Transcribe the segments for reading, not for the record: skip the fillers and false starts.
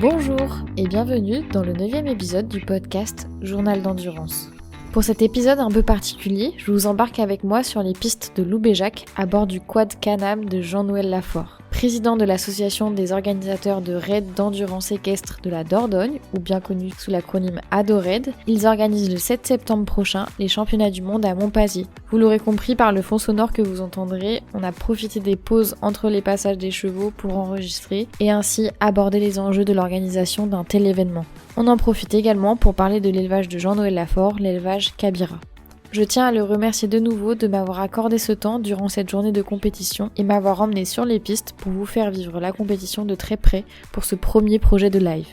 Bonjour et bienvenue dans le 9e épisode du podcast Journal d'endurance. Pour cet épisode un peu particulier, je vous embarque avec moi sur les pistes de Loubéjac à bord du quad Can-Am de Jean-Noël Lafort. Président de l'association des organisateurs de raids d'endurance équestre de la Dordogne, ou bien connu sous l'acronyme ADORAID, ils organisent le 7 septembre prochain les championnats du monde à Monpazier. Vous l'aurez compris par le fond sonore que vous entendrez, on a profité des pauses entre les passages des chevaux pour enregistrer et ainsi aborder les enjeux de l'organisation d'un tel événement. On en profite également pour parler de l'élevage de Jean-Noël Lafort, l'élevage Kabira. Je tiens à le remercier de nouveau de m'avoir accordé ce temps durant cette journée de compétition et m'avoir emmené sur les pistes pour vous faire vivre la compétition de très près pour ce premier projet de live.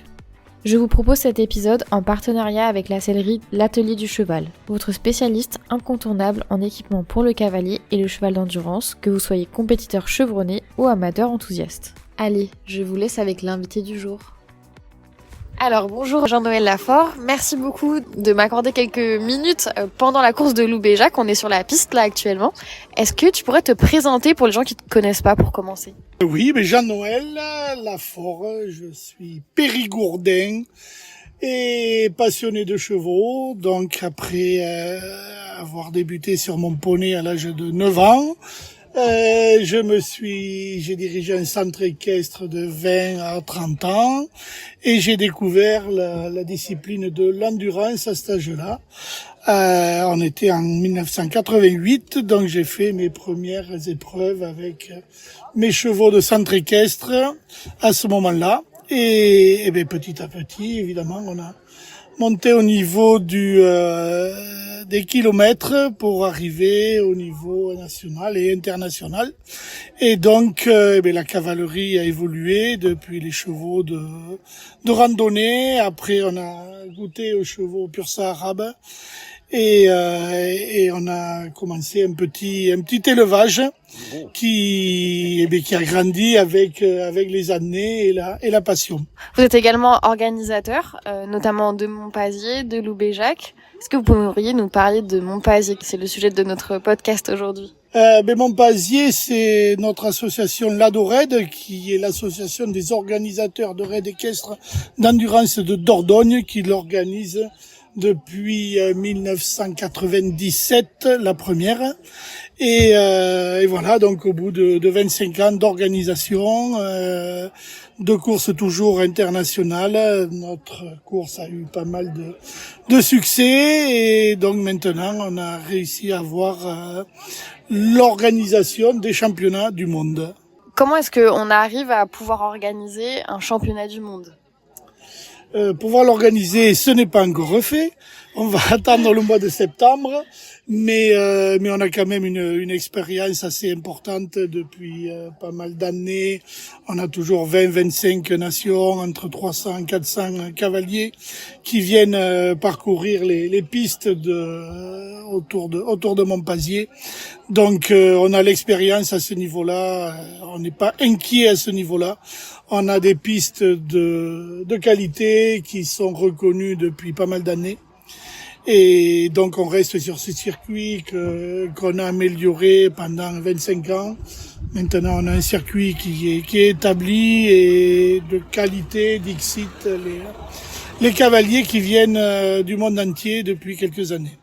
Je vous propose cet épisode en partenariat avec la sellerie L'Atelier du Cheval, votre spécialiste incontournable en équipement pour le cavalier et le cheval d'endurance, que vous soyez compétiteur chevronné ou amateur enthousiaste. Allez, je vous laisse avec l'invité du jour. Alors bonjour Jean-Noël Lafort, merci beaucoup de m'accorder quelques minutes pendant la course de Loubéjac, on est sur la piste là actuellement. Est-ce que tu pourrais te présenter pour les gens qui ne te connaissent pas pour commencer ? Oui, mais Jean-Noël Lafort, je suis périgourdin et passionné de chevaux. Donc après avoir débuté sur mon poney à l'âge de 9 ans, j'ai dirigé un centre équestre de 20 à 30 ans et j'ai découvert la discipline de l'endurance à cet âge-là. On était en 1988, donc j'ai fait mes premières épreuves avec mes chevaux de centre équestre à ce moment-là. Et bien, petit à petit, évidemment, on a monté au niveau des kilomètres pour arriver au niveau national et international. Et donc, la cavalerie a évolué depuis les chevaux de randonnée. Après, on a goûté aux chevaux pur sang arabe. Et on a commencé un petit élevage qui a grandi avec les années et la passion. Vous êtes également organisateur, notamment de Monpazier, de Loubéjac. Est-ce que vous pourriez nous parler de Monpazier, c'est le sujet de notre podcast aujourd'hui ? Monpazier, c'est notre association l'ADORAID, qui est l'association des organisateurs de raids équestres d'endurance de Dordogne, qui l'organise depuis 1997, la première. Et voilà, donc au bout de 25 ans d'organisation, de courses toujours internationales, notre course a eu pas mal de succès. Et donc maintenant, on a réussi à avoir l'organisation des championnats du monde. Comment est-ce qu'on arrive à pouvoir organiser un championnat du monde ? Pouvoir l'organiser, ce n'est pas encore refait. On va attendre le mois de septembre, mais on a quand même une expérience assez importante depuis pas mal d'années. On a toujours 20-25 nations, entre 300 et 400 cavaliers qui viennent parcourir les pistes autour de Monpazier. Donc on a l'expérience à ce niveau-là, on n'est pas inquiet à ce niveau-là. On a des pistes de qualité qui sont reconnues depuis pas mal d'années. Et donc on reste sur ce circuit qu'on a amélioré pendant 25 ans. Maintenant on a un circuit qui est établi et de qualité, d'excite les cavaliers qui viennent du monde entier depuis quelques années.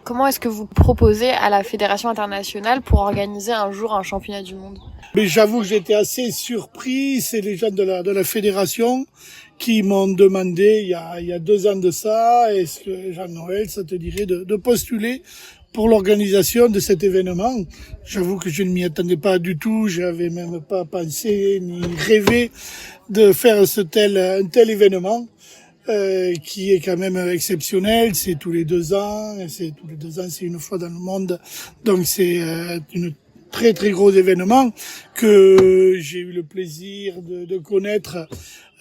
Comment est-ce que vous proposez à la Fédération internationale pour organiser un jour un championnat du monde ? Mais j'avoue que j'étais assez surpris. C'est les gens de la fédération qui m'ont demandé il y a 2 ans de ça, est-ce que Jean-Noël, ça te dirait de postuler pour l'organisation de cet événement. J'avoue que je ne m'y attendais pas du tout. J'avais même pas pensé ni rêvé de faire un tel événement. Qui est quand même exceptionnel, c'est tous les 2 ans, c'est une fois dans le monde, donc c'est une très très gros événement que j'ai eu le plaisir de connaître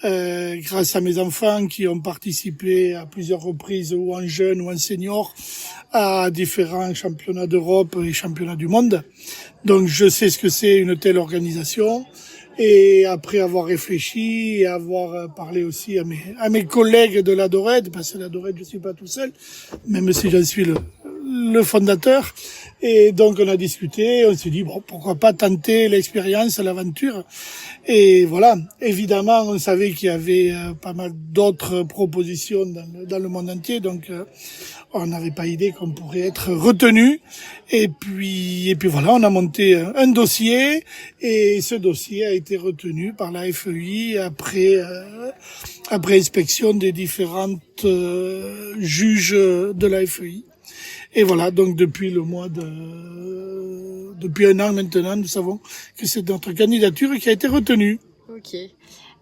grâce à mes enfants qui ont participé à plusieurs reprises ou en jeune ou en senior à différents championnats d'Europe et championnats du monde. Donc je sais ce que c'est une telle organisation. Et après avoir réfléchi et avoir parlé aussi à mes collègues de l'ADORAID, parce que l'ADORAID je suis pas tout seul, même si j'en suis le fondateur. Et donc on a discuté, on s'est dit bon, pourquoi pas tenter l'expérience, l'aventure. Et voilà, évidemment on savait qu'il y avait pas mal d'autres propositions dans le monde entier, donc on n'avait pas idée qu'on pourrait être retenu. Et puis voilà, on a monté un dossier et ce dossier a été retenu par la FEI après inspection des différentes juges de la FEI. Et voilà, donc depuis un an maintenant, nous savons que c'est notre candidature qui a été retenue. Ok.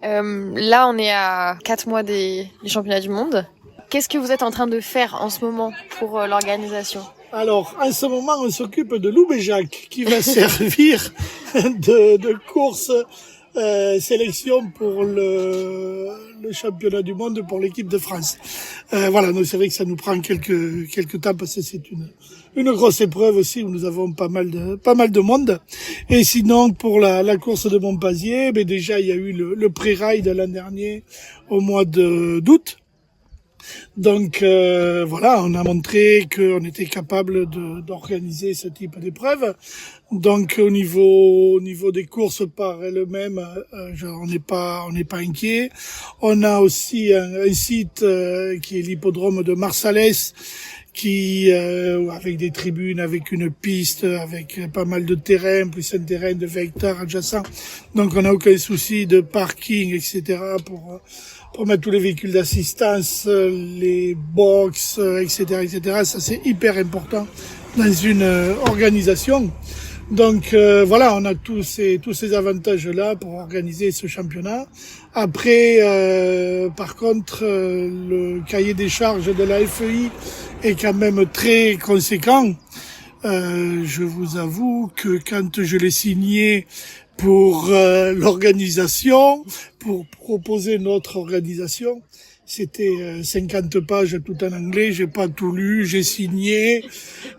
Là, on est à 4 mois des championnats du monde. Qu'est-ce que vous êtes en train de faire en ce moment pour l'organisation ? Alors, en ce moment, on s'occupe de Loubéjac, qui va servir de course sélection pour le championnat du monde pour l'équipe de France. Voilà, donc c'est vrai que ça nous prend quelques temps parce que c'est une grosse épreuve aussi où nous avons pas mal de monde. Et sinon, pour la course de Montpazier, déjà il y a eu le pré-ride l'an dernier au mois d'août. Donc voilà, on a montré qu'on était capable d'organiser ce type d'épreuve. Donc au niveau des courses par elles-mêmes, on n'est pas inquiet. On a aussi un site qui est l'hippodrome de Marsalès, qui avec des tribunes, avec une piste, avec pas mal de terrain, plus un terrain de 20 hectares adjacent. Donc on n'a aucun souci de parking, etc. pour mettre tous les véhicules d'assistance, les box, etc. Ça c'est hyper important dans une organisation. Donc voilà, on a tous ces avantages-là pour organiser ce championnat. Après, par contre, le cahier des charges de la FEI est quand même très conséquent. Je vous avoue que quand je l'ai signé pour l'organisation, pour proposer notre organisation, c'était 50 pages tout en anglais, j'ai pas tout lu, j'ai signé.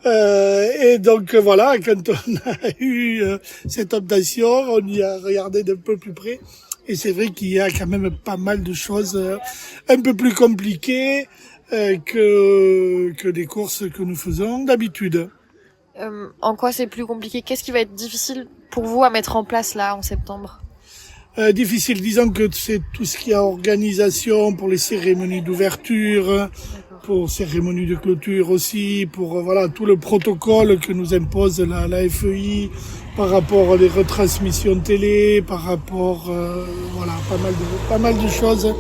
Et donc voilà, quand on a eu cette obtention, on y a regardé d'un peu plus près. Et c'est vrai qu'il y a quand même pas mal de choses un peu plus compliquées que des courses que nous faisons d'habitude. En quoi c'est plus compliqué ? Qu'est-ce qui va être difficile pour vous à mettre en place là en septembre ? Difficile, disons que c'est tout ce qui est organisation pour les cérémonies d'ouverture, pour cérémonies de clôture aussi, pour voilà tout le protocole que nous impose la FEI par rapport à les retransmissions télé, par rapport voilà pas mal de choses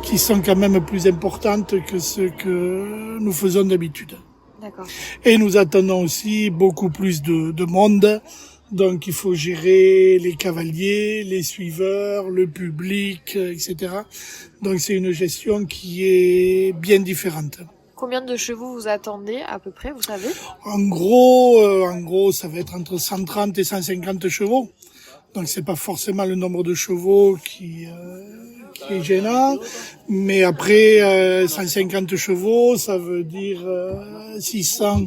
qui sont quand même plus importantes que ce que nous faisons d'habitude. D'accord. Et nous attendons aussi beaucoup plus de monde. Donc il faut gérer les cavaliers, les suiveurs, le public, etc. Donc c'est une gestion qui est bien différente. Combien de chevaux vous attendez à peu près, vous savez ? En gros, ça va être entre 130 et 150 chevaux. Donc c'est pas forcément le nombre de chevaux qui est gênant, mais après 150 chevaux, ça veut dire 600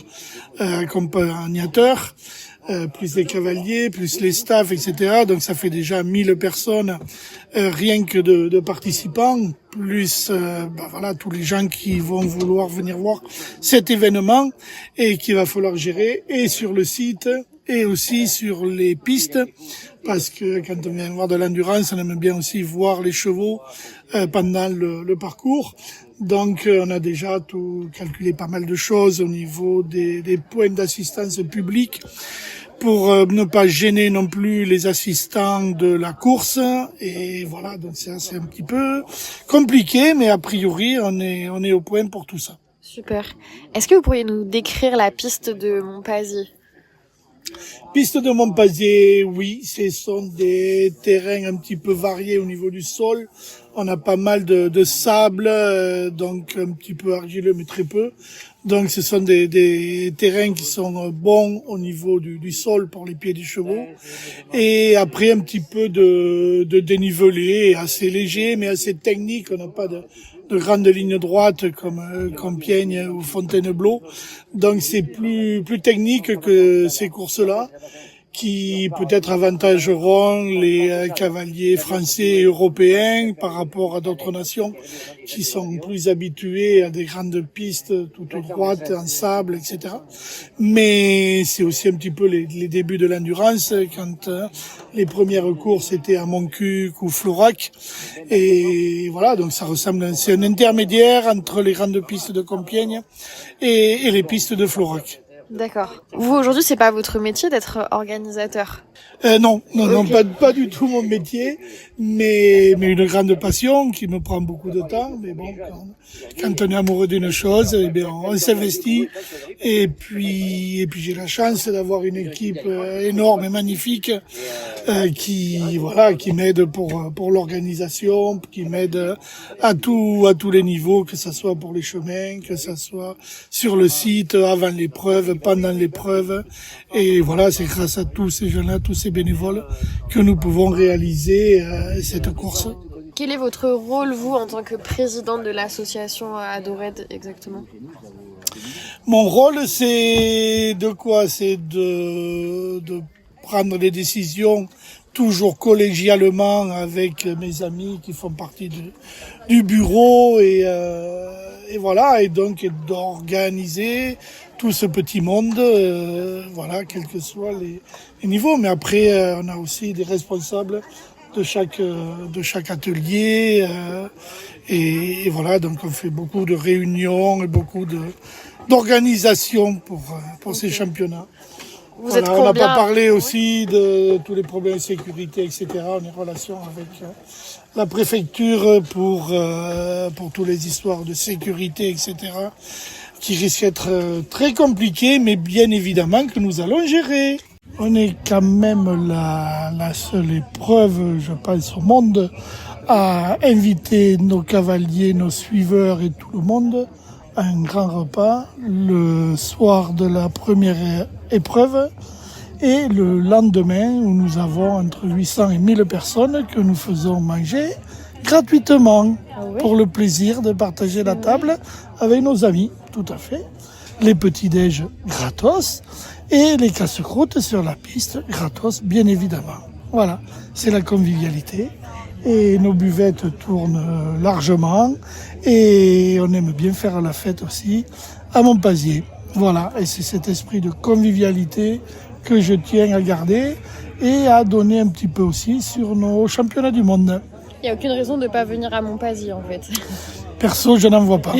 accompagnateurs. Plus les cavaliers, plus les staffs, etc. Donc ça fait déjà 1000 personnes rien que de participants, plus voilà tous les gens qui vont vouloir venir voir cet événement et qu'il va falloir gérer et sur le site et aussi sur les pistes, parce que quand on vient voir de l'endurance, on aime bien aussi voir les chevaux pendant le parcours. Donc on a déjà tout calculé pas mal de choses au niveau des points d'assistance publique pour ne pas gêner non plus les assistants de la course. Et voilà, donc c'est un petit peu compliqué, mais a priori on est au point pour tout ça. Super. Est-ce que vous pourriez nous décrire la piste de Montpazier ? Piste de Montpazier, oui, ce sont des terrains un petit peu variés au niveau du sol. On a pas mal de sable, donc un petit peu argileux, mais très peu. Donc ce sont des terrains qui sont bons au niveau du sol pour les pieds des chevaux. Et après un petit peu de dénivelé, assez léger, mais assez technique. On n'a pas de grandes lignes droites comme Compiègne ou Fontainebleau. Donc c'est plus technique que ces courses-là, qui peut-être avantageront les cavaliers français et européens par rapport à d'autres nations qui sont plus habitués à des grandes pistes toutes droites, en sable, etc. Mais c'est aussi un petit peu les débuts de l'endurance, quand les premières courses étaient à Montcuq ou Florac. Et voilà, donc ça ressemble, c'est un intermédiaire entre les grandes pistes de Compiègne et les pistes de Florac. D'accord. Vous, aujourd'hui, c'est pas votre métier d'être organisateur? Non, Okay. pas du tout mon métier, mais une grande passion qui me prend beaucoup de temps. Mais bon, quand on est amoureux d'une chose, eh bien, on s'investit. Et puis j'ai la chance d'avoir une équipe énorme et magnifique qui m'aide pour l'organisation, qui m'aide à tous les niveaux, que ça soit pour les chemins, que ça soit sur le site, avant l'épreuve, pendant l'épreuve. Et voilà, c'est grâce à tous ces gens-là, tous ces bénévoles, que nous pouvons réaliser cette course. Quel est votre rôle, vous, en tant que président de l'association Adored, exactement? Mon rôle, c'est de quoi? C'est de prendre des décisions toujours collégialement avec mes amis qui font partie du bureau et voilà, et donc d'organiser tout ce petit monde, voilà, quels que soient les niveaux. Mais après, on a aussi des responsables de chaque atelier et voilà, donc on fait beaucoup de réunions et beaucoup d'organisation pour ces championnats. Vous êtes On n'a combien? pas parlé aussi de tous les problèmes de sécurité, etc. On est en relation avec la préfecture pour toutes les histoires de sécurité, etc. qui risquent d'être très compliquées, mais bien évidemment que nous allons gérer. On est quand même la seule épreuve, je pense, au monde à inviter nos cavaliers, nos suiveurs et tout le monde à un grand repas le soir de la première épreuve et le lendemain où nous avons entre 800 et 1000 personnes que nous faisons manger gratuitement pour le plaisir de partager la table avec nos amis, tout à fait. Les petits-déj gratos et les casse-croûtes sur la piste gratos, bien évidemment. Voilà, c'est la convivialité. Et nos buvettes tournent largement et on aime bien faire la fête aussi à Montpazier. Voilà, et c'est cet esprit de convivialité que je tiens à garder et à donner un petit peu aussi sur nos championnats du monde. Il n'y a aucune raison de ne pas venir à Montpazier, en fait. Perso, je n'en vois pas.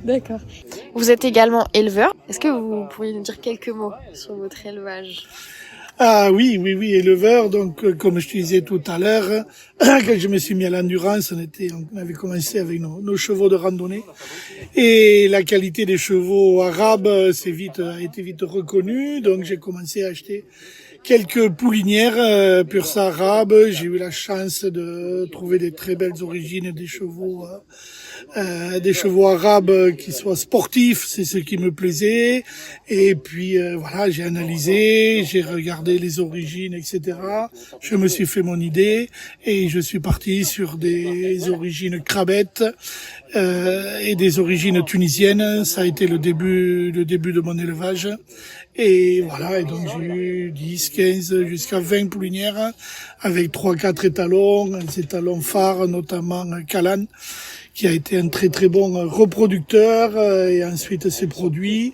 D'accord. Vous êtes également éleveur. Est-ce que vous pourriez nous dire quelques mots sur votre élevage? Ah oui, éleveur. Donc, comme je te disais tout à l'heure, quand je me suis mis à l'endurance, on avait commencé avec nos chevaux de randonnée. Et la qualité des chevaux arabes a été vite reconnue. Donc, j'ai commencé à acheter quelques poulinières pur sang arabe. J'ai eu la chance de trouver des très belles origines des chevaux arabes qui soient sportifs, c'est ce qui me plaisait. Et puis voilà, j'ai analysé, j'ai regardé les origines, etc. Je me suis fait mon idée et je suis parti sur des origines crabettes et des origines tunisiennes. Ça a été le début de mon élevage. Et voilà, et donc j'ai eu 10, 15, jusqu'à 20 poulinières avec 3-4 étalons, des étalons phares, notamment Calan, qui a été un très très bon reproducteur, et ensuite s'est produit.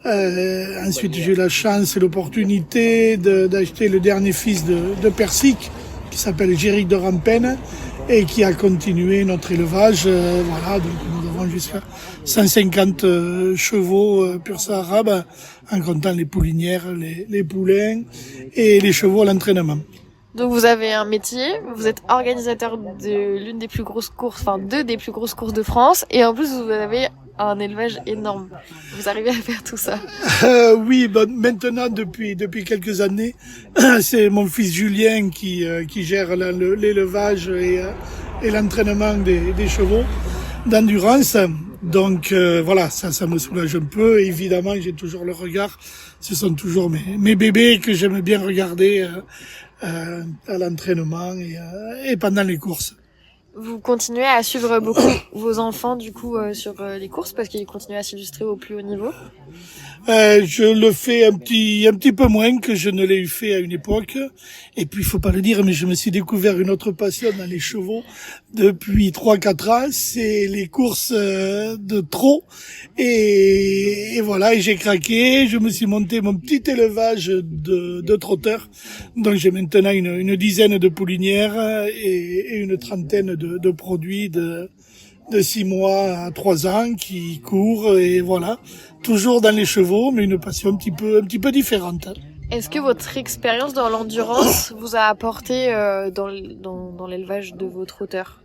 Ensuite j'ai eu la chance et l'opportunité d'acheter le dernier fils de Persic, qui s'appelle Géric de Rampen, et qui a continué notre élevage. Voilà, donc nous avons jusqu'à 150 chevaux pur sang arabe, en comptant les poulinières, les poulains et les chevaux à l'entraînement. Donc vous avez un métier, vous êtes organisateur de l'une des plus grosses courses, enfin deux des plus grosses courses de France, et en plus vous avez un élevage énorme. Vous arrivez à faire tout ça? Oui, maintenant depuis quelques années, c'est mon fils Julien qui gère l'élevage et l'entraînement des chevaux d'endurance. Donc voilà, ça me soulage un peu. Évidemment, j'ai toujours le regard. Ce sont toujours mes bébés que j'aime bien regarder à l'entraînement et pendant les courses. Vous continuez à suivre beaucoup vos enfants du coup sur les courses parce qu'ils continuent à s'illustrer au plus haut niveau? Je le fais un petit peu moins que je ne l'ai fait à une époque. Et puis, il faut pas le dire, mais je me suis découvert une autre passion dans les chevaux depuis 3-4 ans. C'est les courses de trot. Et voilà, et j'ai craqué. Je me suis monté mon petit élevage de trotteurs. Donc, j'ai maintenant une dizaine de poulinières et une trentaine de produits de 6 mois à 3 ans qui courent et voilà. Toujours dans les chevaux, mais une passion un petit peu différente. Est-ce que votre expérience dans l'endurance vous a apporté dans l'élevage de vos trotteurs?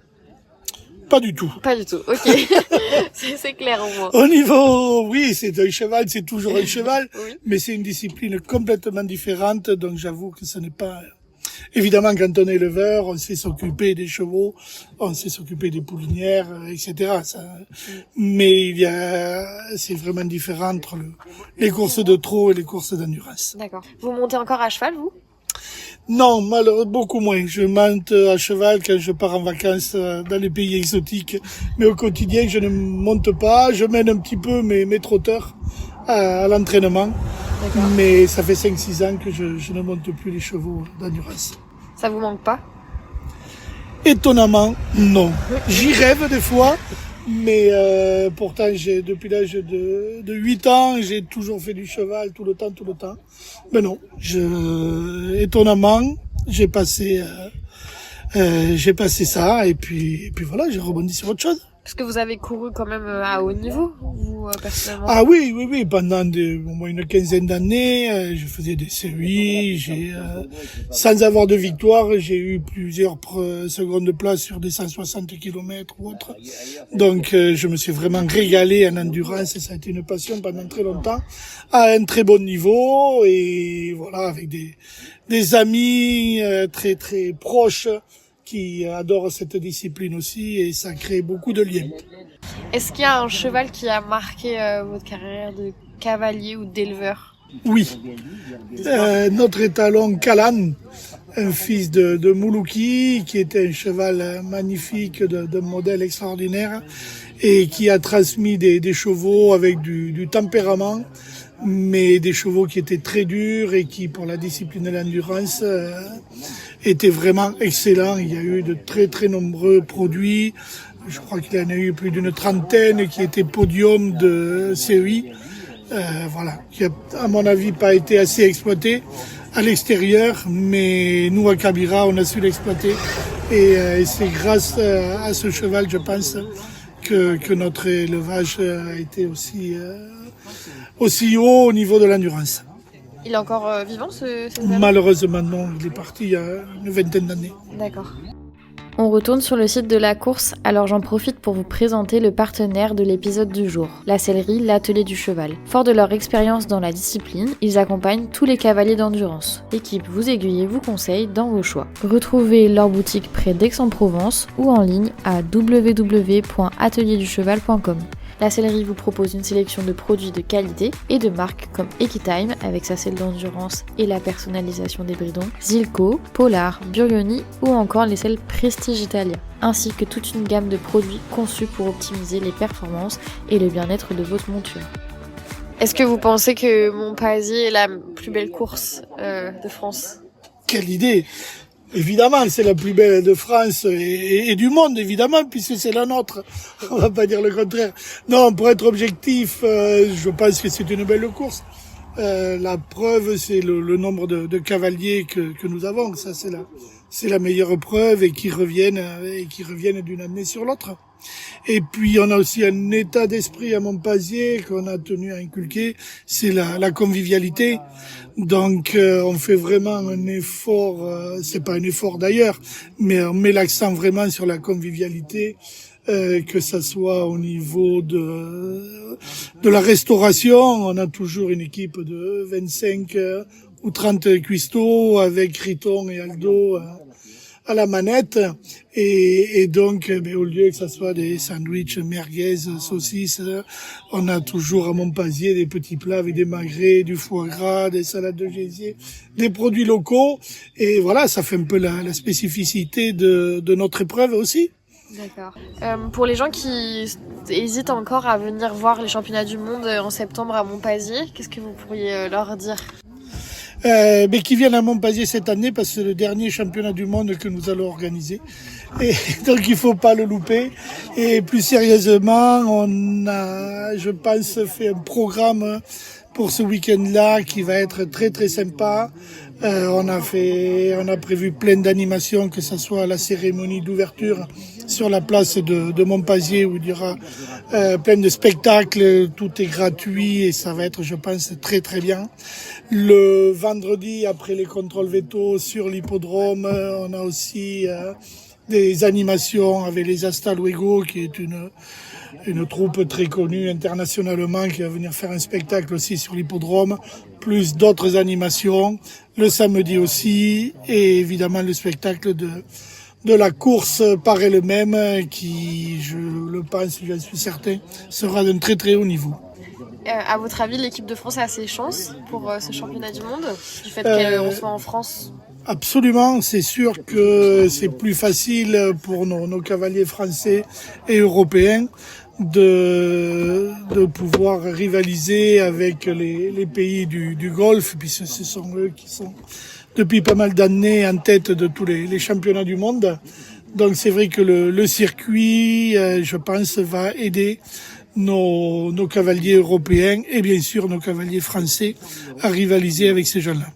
Pas du tout. Pas du tout, ok. c'est clair au moins. Au niveau, oui, c'est un cheval, c'est toujours un cheval, Oui. mais c'est une discipline complètement différente, donc j'avoue que ce n'est pas... Évidemment, quand on est éleveur, on sait s'occuper des chevaux, on sait s'occuper des poulinières, etc. Mais c'est vraiment différent entre les courses de trot et les courses d'endurance. D'accord. Vous montez encore à cheval, vous? Non, malheureusement, beaucoup moins. Je monte à cheval quand je pars en vacances dans les pays exotiques. Mais au quotidien, je ne monte pas. Je mène un petit peu mes trotteurs à l'entraînement. D'accord. Mais ça fait 5-6 ans que je ne monte plus les chevaux d'endurance. Ça vous manque pas? Étonnamment, non. J'y rêve des fois, mais pourtant, depuis l'âge de 8 ans, j'ai toujours fait du cheval tout le temps. Mais non, étonnamment, j'ai passé ça, et puis voilà, j'ai rebondi sur autre chose. Parce que vous avez couru quand même à haut niveau, vous, personnellement? Ah oui, pendant au moins une quinzaine d'années, je faisais des séries, sans avoir de victoire, j'ai eu plusieurs secondes de place sur des 160 km ou autre. Donc, je me suis vraiment régalé en endurance, et ça a été une passion pendant très longtemps, à un très bon niveau, et voilà, avec des amis très très proches, qui adore cette discipline aussi, et ça crée beaucoup de liens. Est-ce qu'il y a un cheval qui a marqué votre carrière de cavalier ou d'éleveur? Oui. Notre étalon Kalan, un fils de Moulouki, qui était un cheval magnifique d'un modèle extraordinaire et qui a transmis des chevaux avec du tempérament, mais des chevaux qui étaient très durs et qui, pour la discipline de l'endurance, étaient vraiment excellents. Il y a eu de très très nombreux produits. Je crois qu'il y en a eu plus d'une trentaine qui étaient podium de CEI. Voilà, qui a, à mon avis, pas été assez exploité à l'extérieur, mais nous, à Kabira, on a su l'exploiter. Et c'est grâce à ce cheval, je pense, que notre élevage a été aussi haut au niveau de l'endurance. Il est encore vivant, ce cheval? Malheureusement, non. Il est parti il y a une vingtaine d'années. D'accord. On retourne sur le site de la course, alors j'en profite pour vous présenter le partenaire de l'épisode du jour, la sellerie L'Atelier du Cheval. Fort de leur expérience dans la discipline, ils accompagnent tous les cavaliers d'endurance. L'équipe vous aiguille et vous conseille dans vos choix. Retrouvez leur boutique près d'Aix-en-Provence ou en ligne à www.atelierducheval.com. La sellerie vous propose une sélection de produits de qualité et de marques comme Equitime avec sa selle d'endurance et la personnalisation des bridons, Zilko, Polar, Burioni ou encore les selles Prestige Italia, ainsi que toute une gamme de produits conçus pour optimiser les performances et le bien-être de votre monture. Est-ce que vous pensez que Montpazier est la plus belle course de France? Quelle idée! Évidemment, c'est la plus belle de France et du monde, évidemment, puisque c'est la nôtre. On va pas dire le contraire. Non, pour être objectif, je pense que c'est une belle course. La preuve, c'est le nombre de cavaliers que nous avons. Ça, c'est la meilleure preuve, et qui reviennent d'une année sur l'autre. Et puis, on a aussi un état d'esprit à Montpazier qu'on a tenu à inculquer, c'est la convivialité. Donc, on fait vraiment un effort, c'est pas un effort d'ailleurs, mais on met l'accent vraiment sur la convivialité, que ça soit au niveau de la restauration. On a toujours une équipe de 25 ou 30 cuistots avec Riton et Aldo à la manette, et donc au lieu que ça soit des sandwichs merguez, saucisses, on a toujours à Montpazier des petits plats avec des magrets, du foie gras, des salades de gésier, des produits locaux, et voilà, ça fait un peu la spécificité de notre épreuve aussi. D'accord. Pour les gens qui hésitent encore à venir voir les championnats du monde en septembre à Monpazier, qu'est-ce que vous pourriez leur dire ? Mais qui viennent à Monpazier cette année parce que c'est le dernier championnat du monde que nous allons organiser. Et donc il faut pas le louper. Et plus sérieusement, on a, je pense, fait un programme pour ce week-end-là qui va être très très sympa. On a prévu plein d'animations, que ce soit la cérémonie d'ouverture sur la place de Monpazier où il y aura plein de spectacles, tout est gratuit et ça va être, je pense, très très bien. Le vendredi, après les contrôles veto sur l'hippodrome, on a aussi des animations avec les Hasta Luego, qui est une troupe très connue internationalement qui va venir faire un spectacle aussi sur l'hippodrome, plus d'autres animations, le samedi aussi, et évidemment le spectacle de la course par elle-même qui, je le pense, j'en suis certain, sera d'un très très haut niveau. À votre avis, l'équipe de France a assez chance pour ce championnat du monde, du fait qu'on soit en France ? Absolument, c'est sûr que c'est plus facile pour nos cavaliers français et européens de pouvoir rivaliser avec les pays du Golfe, puisque ce sont eux qui sont depuis pas mal d'années en tête de tous les championnats du monde. Donc c'est vrai que le circuit, je pense, va aider nos cavaliers européens et bien sûr nos cavaliers français à rivaliser avec ces gens-là.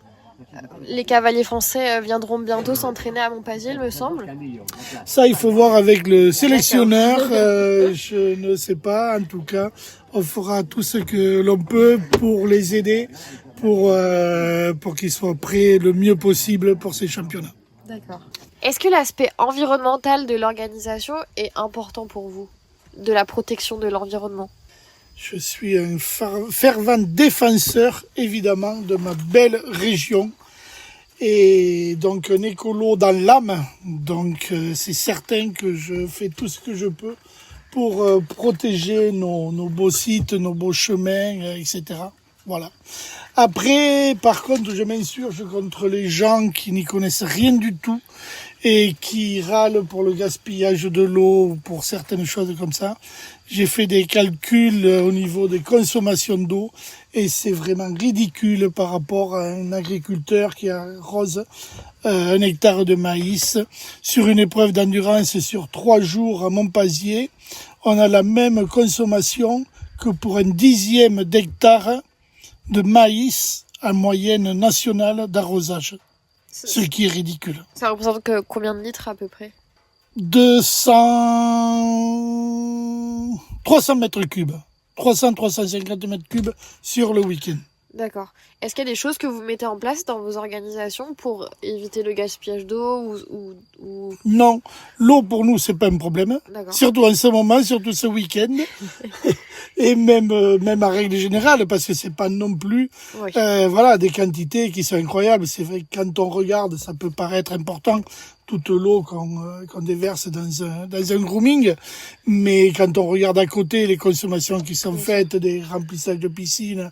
Les cavaliers français viendront bientôt s'entraîner à Monpazier, il me semble. Ça, il faut voir avec le sélectionneur. Je ne sais pas. En tout cas, on fera tout ce que l'on peut pour les aider, pour qu'ils soient prêts le mieux possible pour ces championnats. D'accord. Est-ce que l'aspect environnemental de l'organisation est important pour vous ? De la protection de l'environnement ? Je suis un fervent défenseur, évidemment, de ma belle région. Et donc un écolo dans l'âme. Donc c'est certain que je fais tout ce que je peux pour protéger nos beaux sites, nos beaux chemins, etc. Voilà. Après, par contre, je m'insurge contre les gens qui n'y connaissent rien du tout et qui râlent pour le gaspillage de l'eau ou pour certaines choses comme ça. J'ai fait des calculs au niveau des consommations d'eau et c'est vraiment ridicule par rapport à un agriculteur qui arrose 1 hectare de maïs. Sur une épreuve d'endurance sur 3 jours à Monpazier, on a la même consommation que pour un 10e d'hectare de maïs en moyenne nationale d'arrosage. Ce qui est ridicule. Ça représente combien de litres à peu près ? 300 mètres cubes. 350 mètres cubes sur le week-end. D'accord. Est-ce qu'il y a des choses que vous mettez en place dans vos organisations pour éviter le gaspillage d'eau ou... Non, l'eau pour nous c'est pas un problème. D'accord. Surtout en ce moment, surtout ce week-end. Et même à règle générale, parce que c'est pas non plus Oui. voilà, des quantités qui sont incroyables. C'est vrai que quand on regarde, ça peut paraître important, toute l'eau qu'on déverse dans un grooming, mais quand on regarde à côté les consommations qui sont faites, des remplissages de piscines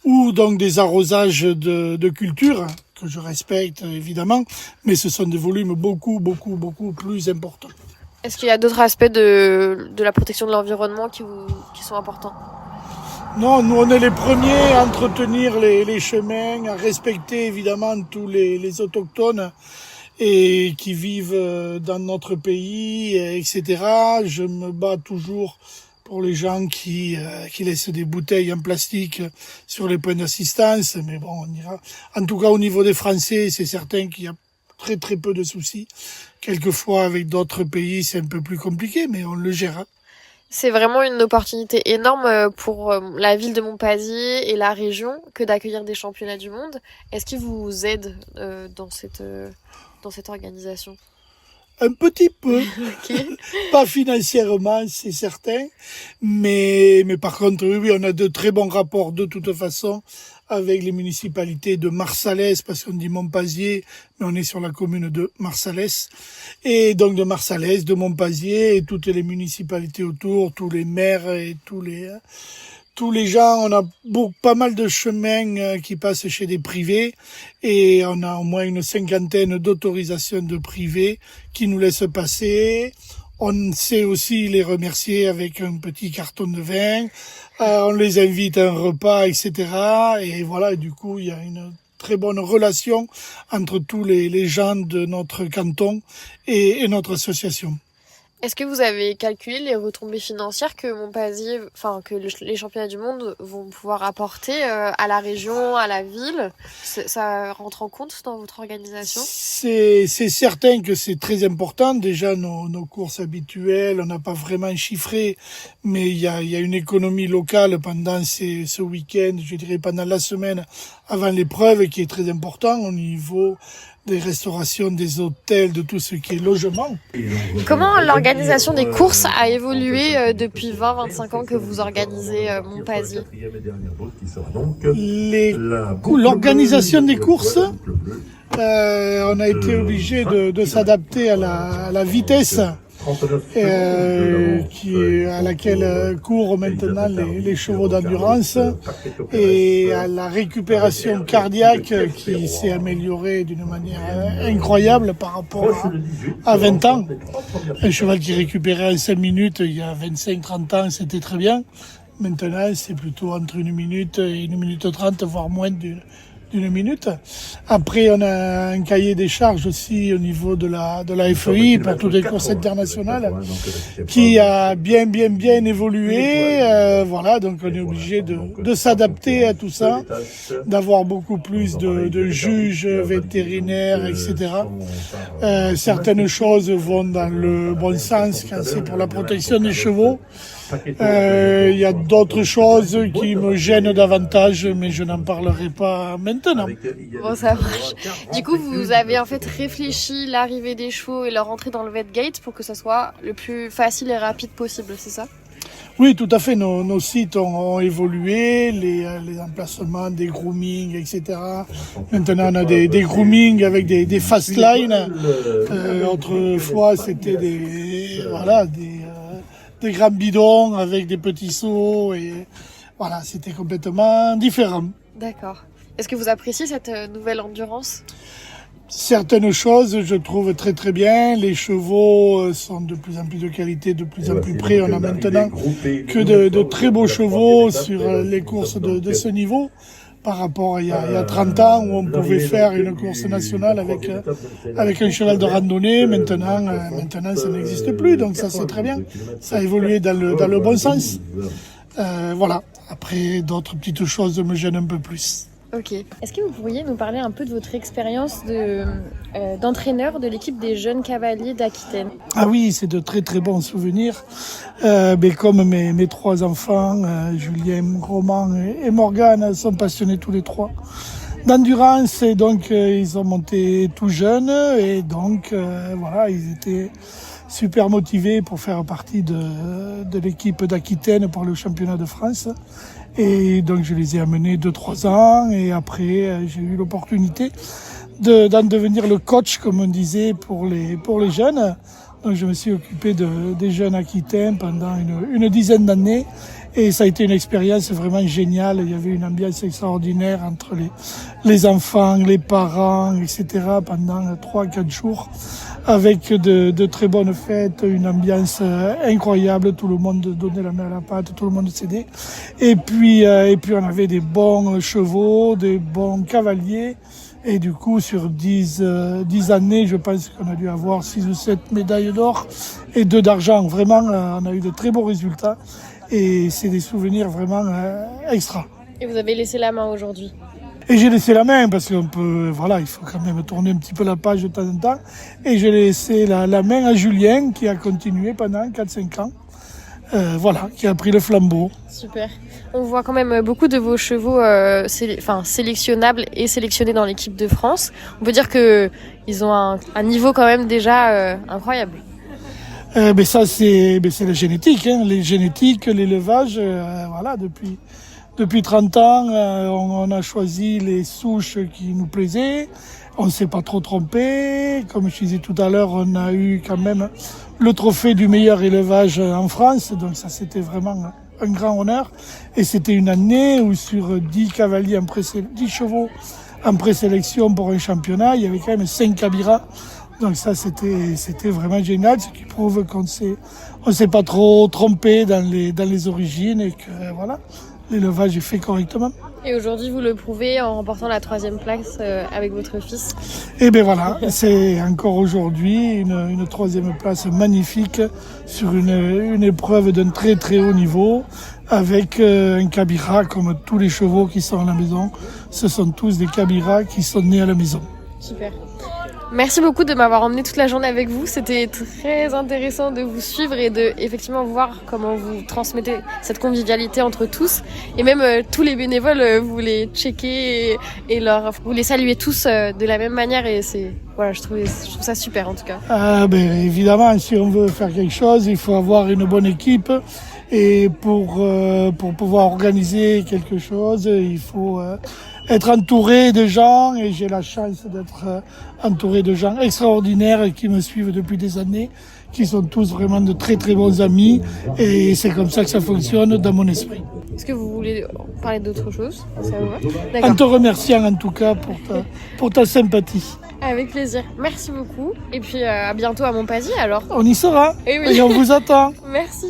ou donc des arrosages de culture, que je respecte évidemment, mais ce sont des volumes beaucoup plus importants. Est-ce qu'il y a d'autres aspects de la protection de l'environnement qui sont importants ? Non, nous on est les premiers à entretenir les chemins, à respecter évidemment tous les autochtones et qui vivent dans notre pays, etc. Je me bats toujours pour les gens qui laissent des bouteilles en plastique sur les points d'assistance, mais bon, on ira. En tout cas, au niveau des Français, c'est certain qu'il y a très très peu de soucis. Quelquefois, avec d'autres pays, c'est un peu plus compliqué, mais on le gère. C'est vraiment une opportunité énorme pour la ville de Monpazier et la région que d'accueillir des championnats du monde. Est-ce qu'ils vous aident dans cette organisation ? Un petit peu, Okay. pas financièrement, c'est certain, mais par contre, oui, on a de très bons rapports de toute façon avec les municipalités de Marsales, parce qu'on dit Monpazier, mais on est sur la commune de Marsales, et donc de Marsales, de Monpazier, et toutes les municipalités autour, tous les maires et tous les gens. On a pas mal de chemins qui passent chez des privés et on a au moins une 50aine d'autorisations de privés qui nous laissent passer. On sait aussi les remercier avec un petit carton de vin. On les invite à un repas, etc. Et voilà, du coup, il y a une très bonne relation entre tous les gens de notre canton et notre association. Est-ce que vous avez calculé les retombées financières que Monpazier, que les championnats du monde vont pouvoir apporter à la région, à la ville? Ça rentre en compte dans votre organisation? C'est certain que c'est très important. Déjà, nos courses habituelles, on n'a pas vraiment chiffré, mais il y a une économie locale pendant ce week-end, je dirais pendant la semaine avant l'épreuve, qui est très important au niveau des restaurations, des hôtels, de tout ce qui est logement. Comment l'organisation des courses a évolué depuis 20-25 ans que vous organisez Monpazier? L'organisation des courses, on a été obligé de s'adapter à la vitesse à laquelle courent maintenant les chevaux d'endurance et à la récupération cardiaque qui s'est améliorée d'une manière incroyable par rapport à 20 ans. Un cheval qui récupérait en 5 minutes il y a 25-30 ans, c'était très bien. Maintenant, c'est plutôt entre 1 minute et 1 minute 30, voire moins d'une minute. Après, on a un cahier des charges aussi au niveau de la FEI pour toutes les courses internationales qui a bien évolué. Voilà, donc on est obligé de s'adapter à tout ça, d'avoir beaucoup plus de juges vétérinaires, etc. Certaines choses vont dans le bon sens quand c'est pour la protection des chevaux. Il y a d'autres choses qui me gênent davantage, mais je n'en parlerai pas maintenant. Bon, ça marche. Du coup, vous avez en fait réfléchi l'arrivée des chevaux et leur entrée dans le vet gate pour que ça soit le plus facile et rapide possible, c'est ça? Oui, tout à fait. Nos sites ont évolué, les emplacements, des grooming, etc. Maintenant, on a des grooming avec des fast lines. Autrefois, c'était des grands bidons avec des petits seaux et voilà, c'était complètement différent. D'accord. Est-ce que vous appréciez cette nouvelle endurance? Certaines choses, je trouve très très bien. Les chevaux sont de plus en plus de qualité, de plus en plus près. On a maintenant que de très beaux chevaux sur les courses de ce niveau. Par rapport à il y a 30 ans où on pouvait faire une course nationale avec un cheval de randonnée. Maintenant, ça n'existe plus, donc ça c'est très bien. Ça a évolué dans le bon sens. Voilà. Après, d'autres petites choses me gênent un peu plus. Ok. Est-ce que vous pourriez nous parler un peu de votre expérience d'entraîneur de l'équipe des jeunes cavaliers d'Aquitaine? Ah oui, c'est de très très bons souvenirs. Mais comme mes 3 enfants, Julien, Roman et Morgane, sont passionnés tous les 3 d'endurance, et donc ils ont monté tout jeunes, et donc voilà, ils étaient super motivés pour faire partie de l'équipe d'Aquitaine pour le championnat de France. Et donc je les ai amenés 2-3 ans, et après j'ai eu l'opportunité d'en devenir le coach, comme on disait, pour les jeunes. Donc je me suis occupé des jeunes aquitains pendant une dizaine d'années, et ça a été une expérience vraiment géniale. Il y avait une ambiance extraordinaire entre les enfants, les parents, etc. pendant 3-4 jours, avec de très bonnes fêtes, une ambiance incroyable. Tout le monde donnait la main à la pâte, tout le monde s'aidait. Et puis on avait des bons chevaux, des bons cavaliers. Et du coup, sur 10 années, je pense qu'on a dû avoir 6 ou 7 médailles d'or et 2 d'argent. Vraiment, on a eu de très beaux résultats. Et c'est des souvenirs vraiment extra. Et vous avez laissé la main aujourd'hui? Et j'ai laissé la main parce qu'on peut, voilà, il faut quand même tourner un petit peu la page de temps en temps. Et j'ai laissé la main à Julien, qui a continué pendant 4-5 ans. Voilà, qui a pris le flambeau. Super. On voit quand même beaucoup de vos chevaux sélectionnables et sélectionnés dans l'équipe de France. On peut dire qu'ils ont un niveau quand même déjà incroyable. Mais ça, c'est la génétique, hein. Les génétiques, l'élevage, voilà, depuis 30 ans, on a choisi les souches qui nous plaisaient. On ne s'est pas trop trompé. Comme je disais tout à l'heure, on a eu quand même le trophée du meilleur élevage en France. Donc ça, c'était vraiment un grand honneur. Et c'était une année où sur 10 cavaliers 10 chevaux en présélection pour un championnat, il y avait quand même 5 Cabiras. Donc ça, c'était vraiment génial, ce qui prouve qu'on s'est pas trop trompé dans les origines et que voilà, l'élevage est fait correctement. Et aujourd'hui, vous le prouvez en remportant la 3e place avec votre fils. Et bien voilà, c'est encore aujourd'hui une 3e place magnifique sur une épreuve d'un très très haut niveau avec un Kabira comme tous les chevaux qui sont à la maison. Ce sont tous des Kabira qui sont nés à la maison. Super. Merci beaucoup de m'avoir emmené toute la journée avec vous. C'était très intéressant de vous suivre et de effectivement voir comment vous transmettez cette convivialité entre tous. Et même tous les bénévoles, vous les checkez et vous les saluez tous de la même manière. Et je trouve ça super en tout cas. Évidemment, si on veut faire quelque chose, il faut avoir une bonne équipe. Et pour pouvoir organiser quelque chose, il faut être entouré de gens, et j'ai la chance d'être entouré de gens extraordinaires qui me suivent depuis des années, qui sont tous vraiment de très très bons amis, et c'est comme ça que ça fonctionne dans mon esprit. Est-ce que vous voulez parler d'autre chose? Ça vous va? D'accord. En te remerciant en tout cas pour ta sympathie. Avec plaisir. Merci beaucoup. Et puis à bientôt à Montpassy alors. On y sera. Et oui. Et on vous attend. Merci.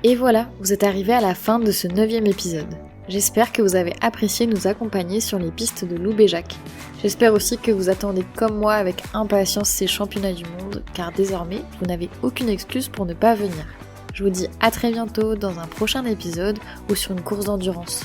Et voilà, vous êtes arrivés à la fin de ce 9e épisode. J'espère que vous avez apprécié nous accompagner sur les pistes de Loubéjac. J'espère aussi que vous attendez comme moi avec impatience ces championnats du monde, car désormais, vous n'avez aucune excuse pour ne pas venir. Je vous dis à très bientôt dans un prochain épisode ou sur une course d'endurance.